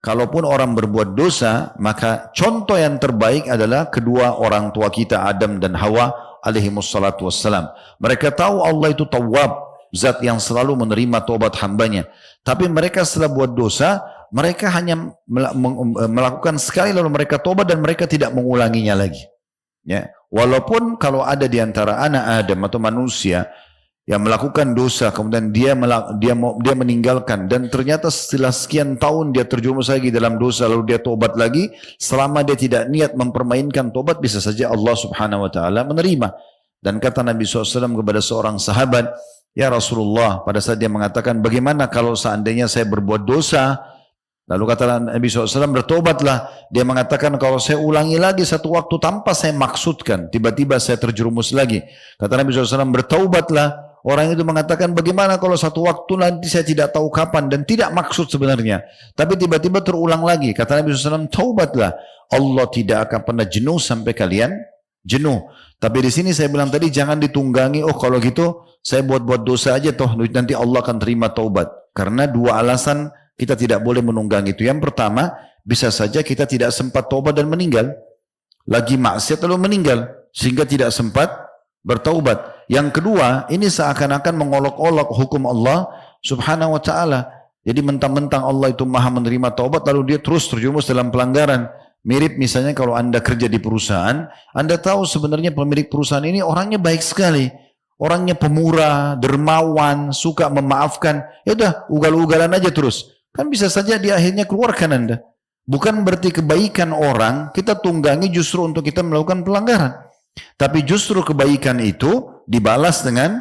kalaupun orang berbuat dosa, maka contoh yang terbaik adalah kedua orang tua kita, Adam dan Hawa alaihimussalatu wassalam. Mereka tahu Allah itu Tawwab, zat yang selalu menerima taubat hambanya. Tapi mereka setelah buat dosa, mereka hanya melakukan sekali lalu mereka taubat dan mereka tidak mengulanginya lagi. Ya, walaupun kalau ada di antara anak Adam atau manusia yang melakukan dosa, kemudian dia meninggalkan, dan ternyata setelah sekian tahun dia terjerumus lagi dalam dosa, lalu dia tobat lagi, selama dia tidak niat mempermainkan tobat, bisa saja Allah subhanahu wa ta'ala menerima. Dan kata Nabi SAW kepada seorang sahabat, ya Rasulullah, pada saat dia mengatakan, bagaimana kalau seandainya saya berbuat dosa? Lalu kata Nabi SAW, bertobatlah. Dia mengatakan, kalau saya ulangi lagi satu waktu tanpa saya maksudkan, tiba-tiba saya terjerumus lagi. Kata Nabi SAW, bertaubatlah. Orang itu mengatakan, bagaimana kalau satu waktu nanti saya tidak tahu kapan dan tidak maksud sebenarnya, tapi tiba-tiba terulang lagi. Kata Nabi SAW, taubatlah. Allah tidak akan pernah jenuh sampai kalian jenuh. Tapi di sini saya bilang tadi, jangan ditunggangi, oh kalau gitu saya buat-buat dosa aja toh nanti Allah akan terima taubat. Karena dua alasan kita tidak boleh menunggangi itu. Yang pertama, bisa saja kita tidak sempat taubat dan meninggal. Lagi maksiat lalu meninggal, sehingga tidak sempat bertaubat. Yang kedua, ini seakan-akan mengolok-olok hukum Allah subhanahu wa ta'ala. Jadi mentang-mentang Allah itu maha menerima taubat, lalu dia terus terjerumus dalam pelanggaran. Mirip misalnya kalau Anda kerja di perusahaan, Anda tahu sebenarnya pemilik perusahaan ini orangnya baik sekali. Orangnya pemurah, dermawan, suka memaafkan. Ya udah, ugal-ugalan aja terus. Kan bisa saja di akhirnya keluarkan Anda. Bukan berarti kebaikan orang kita tunggangi justru untuk kita melakukan pelanggaran. Tapi justru kebaikan itu dibalas dengan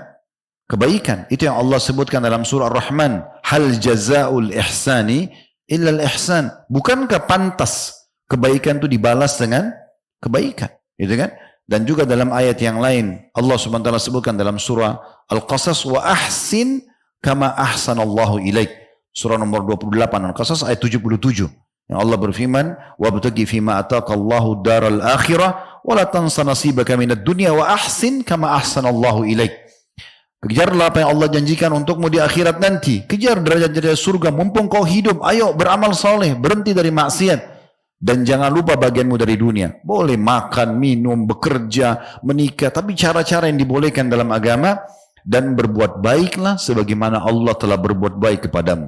kebaikan. Itu yang Allah sebutkan dalam surah Ar-Rahman. Hal jazaul ihsani illal ihsan. Bukankah pantas kebaikan itu dibalas dengan kebaikan? Gitu kan? Dan juga dalam ayat yang lain Allah Subhanahu wa taala sebutkan dalam surah Al-Qasas, wa ahsin kama ahsanallahu ilaik. Surah nomor 28 Al-Qasas ayat 77. Yang Allah berfirman, wabtaghi fima ataqallahu daral akhirah wa la tansa nasibaka minad dunya wa ahsin kama ahsanallahu ilaik. Kejarlah apa yang Allah janjikan untukmu di akhirat nanti. Kejar derajat-derajat surga mumpung kau hidup. Ayo beramal saleh, berhenti dari maksiat. Dan jangan lupa bagianmu dari dunia. Boleh makan, minum, bekerja, menikah, tapi cara-cara yang dibolehkan dalam agama, dan berbuat baiklah sebagaimana Allah telah berbuat baik kepadamu.